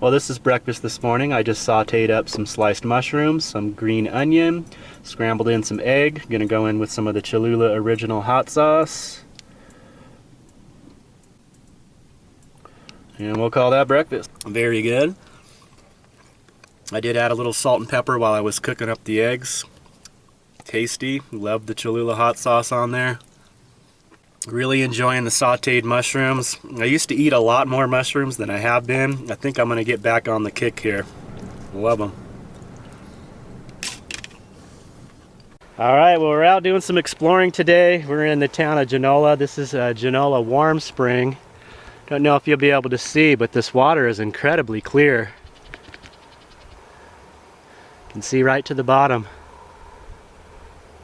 Well, this is breakfast this morning. I just sauteed up some sliced mushrooms, some green onion, scrambled in some egg. Gonna go in with some of the Cholula original hot sauce. And we'll call that breakfast. Very good. I did add a little salt and pepper while I was cooking up the eggs. Tasty. Love the Cholula hot sauce on there. Really enjoying the sauteed mushrooms. I used to eat a lot more mushrooms than I have been. I think I'm going to get back on the kick here. Love them. Alright, well, we're out doing some exploring today. We're in the town of Janola. This is Janola Warm Spring. Don't know if you'll be able to see, but this water is incredibly clear. You can see right to the bottom.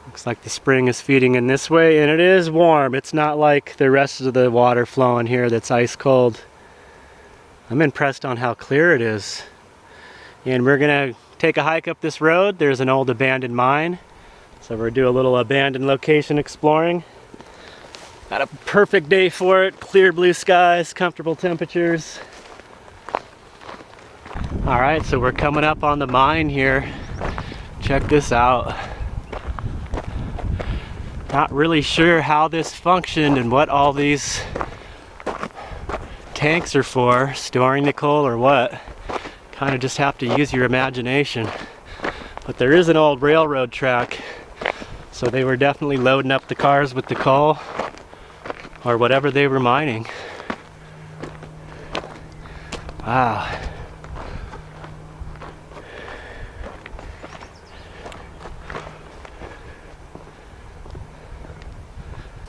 Looks like the spring is feeding in this way, and it is warm. It's not like the rest of the water flowing here that's ice cold. I'm impressed on how clear it is. And we're gonna take a hike up this road. There's an old abandoned mine. So we're gonna do a little abandoned location exploring. Got a perfect day for it. Clear blue skies, comfortable temperatures. All right, so we're coming up on the mine here. Check this out. Not really sure how this functioned and what all these tanks are for, storing the coal or what. Kind of just have to use your imagination. But there is an old railroad track, so they were definitely loading up the cars with the coal or whatever they were mining. Wow.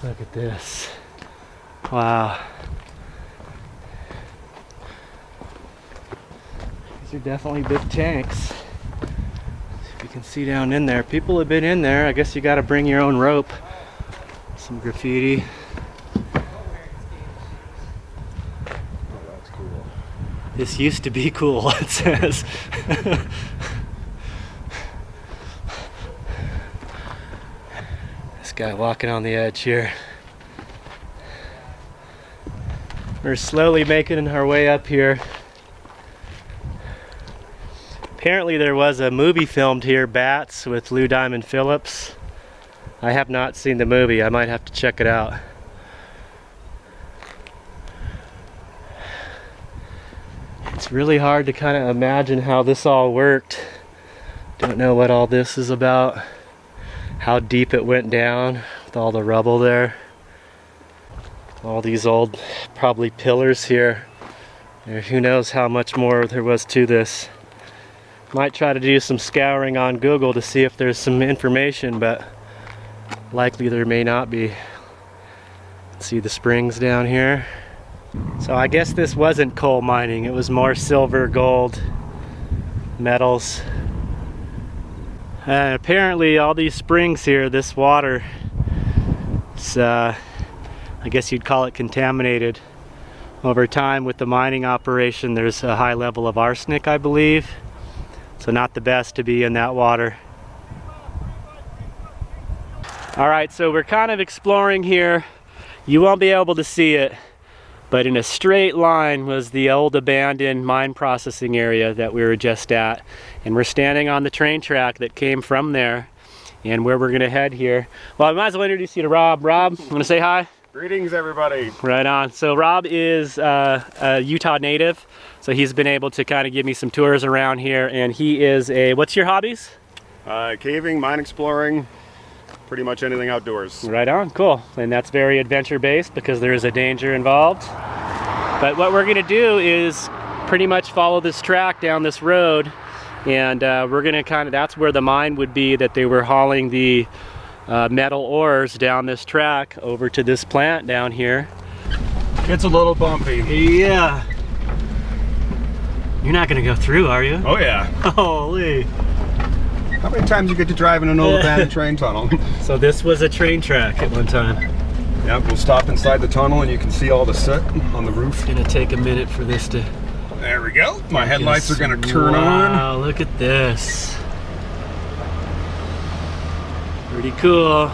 Look at this. Wow. These are definitely big tanks. See if you can see down in there. People have been in there. I guess you got to bring your own rope. Some graffiti. Oh, that's cool. This used to be cool, it says. Guy walking on the edge here. We're slowly making our way up here. Apparently there was a movie filmed here, Bats, with Lou Diamond Phillips. I have not seen the movie. I might have to check it out. It's really hard to kind of imagine how this all worked. Don't know what all this is about. How deep it went down with all the rubble there. All these old, probably pillars here. Who knows how much more there was to this. Might try to do some scouring on Google to see if there's some information, but likely there may not be. See the springs down here. So I guess this wasn't coal mining. It was more silver, gold, metals. And apparently all these springs here, this water, it's, I guess you'd call it contaminated. Over time with the mining operation, there's a high level of arsenic, I believe. So not the best to be in that water. All right, so we're kind of exploring here. You won't be able to see it, but in a straight line was the old abandoned mine processing area that we were just at. And we're standing on the train track that came from there and where we're gonna head here. Well, I might as well introduce you to Rob. Rob, wanna say hi? Greetings, everybody. Right on. So Rob is a Utah native. So he's been able to kind of give me some tours around here, and he is a, what's your hobbies? Caving, mine exploring, pretty much anything outdoors. Right on, cool. And that's very adventure based because there is a danger involved. But what we're gonna do is pretty much follow this track down this road, and we're gonna kind of, that's where the mine would be that they were hauling the metal ores down this track over to this plant down here. It's a little bumpy. Yeah. You're not gonna go through, are you? Oh yeah. Holy. How many times you get to drive in an old abandoned train tunnel? So this was a train track at one time. Yeah, we'll stop inside the tunnel and you can see all the soot on the roof. It's gonna take a minute for this to... There we go. My headlights are gonna turn on. Wow, look at this. Pretty cool.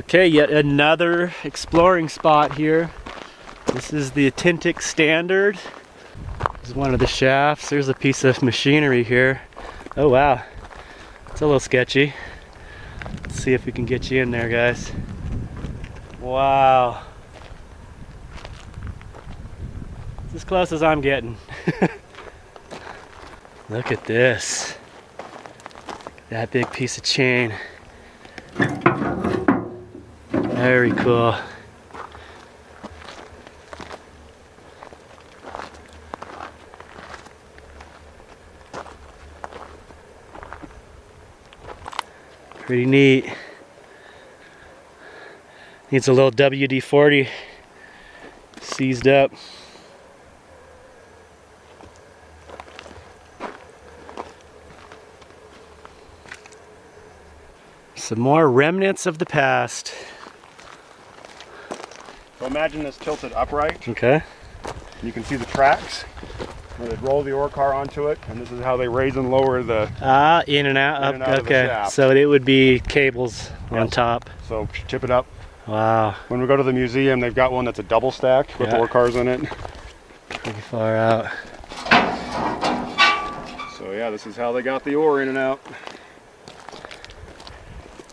Okay, yet another exploring spot here. This is the Tintic standard. This is one of the shafts. There's a piece of machinery here. Oh wow, it's a little sketchy. Let's see if we can get you in there, guys. Wow. It's as close as I'm getting. Look at this. That big piece of chain. Very cool. Pretty neat. Needs a little WD-40 seized up. Some more remnants of the past. So imagine this tilted upright. Okay. You can see the tracks where they roll the ore car onto it, and this is how they raise and lower the in and out. in and out of the Okay, shaft. so it would be cables on top. So chip it up. Wow, When we go to the museum, they've got one that's a double stack with ore cars in it. pretty far out. So yeah, this is how they got the ore in and out.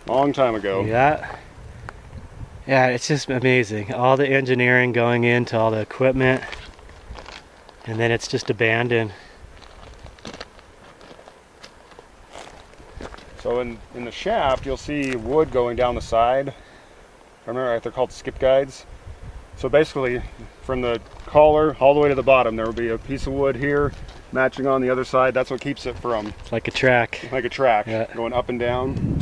Long time ago. Yeah. Yeah, it's just amazing. All the engineering going into all the equipment, and then it's just abandoned. So in the shaft, you'll see wood going down the side. I remember they're called skip guides. So basically, from the collar all the way to the bottom, there will be a piece of wood here, matching on the other side. That's what keeps it from, Like a track. like a track, Yeah. going up and down.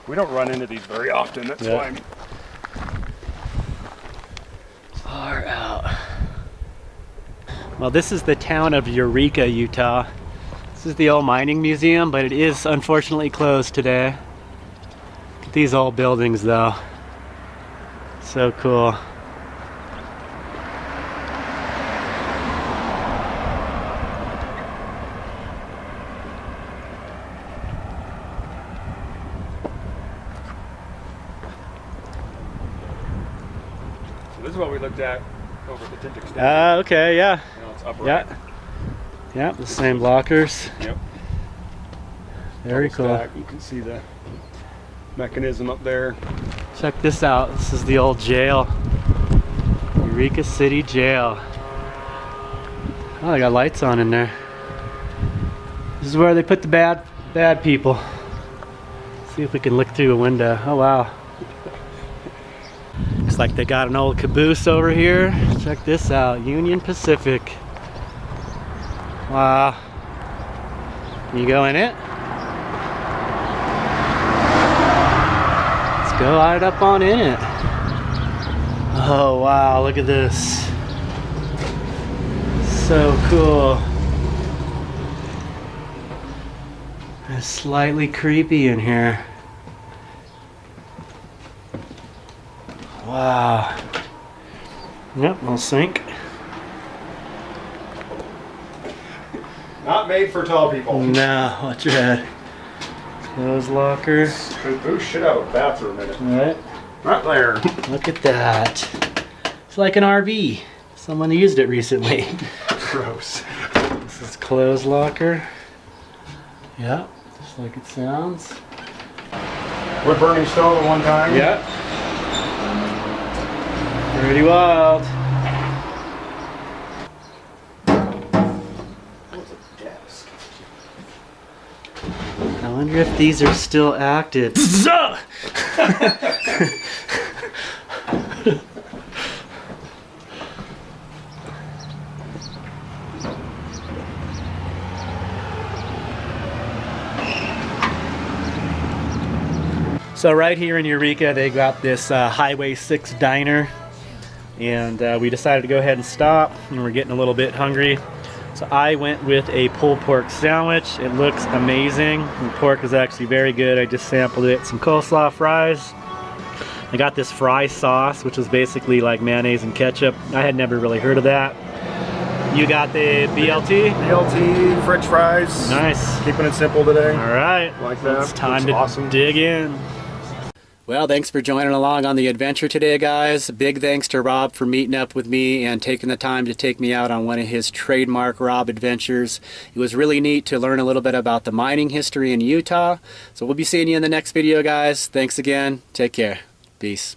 We don't run into these very often, that's Yeah. why. Far out. Well, this is the town of Eureka, Utah. This is the old mining museum, but it is unfortunately closed today. Look at these old buildings though. So cool. So this is what we looked at over at the Tintic stand. Okay, yeah. You know, it's upright. Yeah. Yeah, the same blockers. Yep. Very Double cool. stack. You can see the mechanism up there. Check this out. This is the old jail. Eureka City Jail. Oh, they got lights on in there. This is where they put the bad people. See if we can look through a window. Oh wow. Looks like they got an old caboose over here. Check this out. Union Pacific. Wow. Can you go in it? Let's go right up on in it. Oh wow, look at this. So cool. It's slightly creepy in here. Wow. Yep, we'll sink. Not made for tall people. No, watch your head. Close locker. Caboose should have a bathroom in it. Right. Right there. Look at that. It's like an RV. Someone used it recently. Gross. This is closed locker. Yeah, just like it sounds. Wood burning stove at one time. Yeah. Pretty wild. What's a desk? I wonder if these are still active. So right here in Eureka, they got this Highway 6 diner, and we decided to go ahead and stop, and we're getting a little bit hungry. So I went with a pulled pork sandwich. It looks amazing. The pork is actually very good. I just sampled it. Some coleslaw fries. I got this fry sauce, which is basically like mayonnaise and ketchup. I had never really heard of that. You got the BLT? BLT, French fries. Nice. Keeping it simple today. All right. Like that. It's time Looks to awesome. dig in. Well, thanks for joining along on the adventure today, guys. Big thanks to Rob for meeting up with me and taking the time to take me out on one of his trademark Rob adventures. It was really neat to learn a little bit about the mining history in Utah. So we'll be seeing you in the next video, guys. Thanks again. Take care. Peace.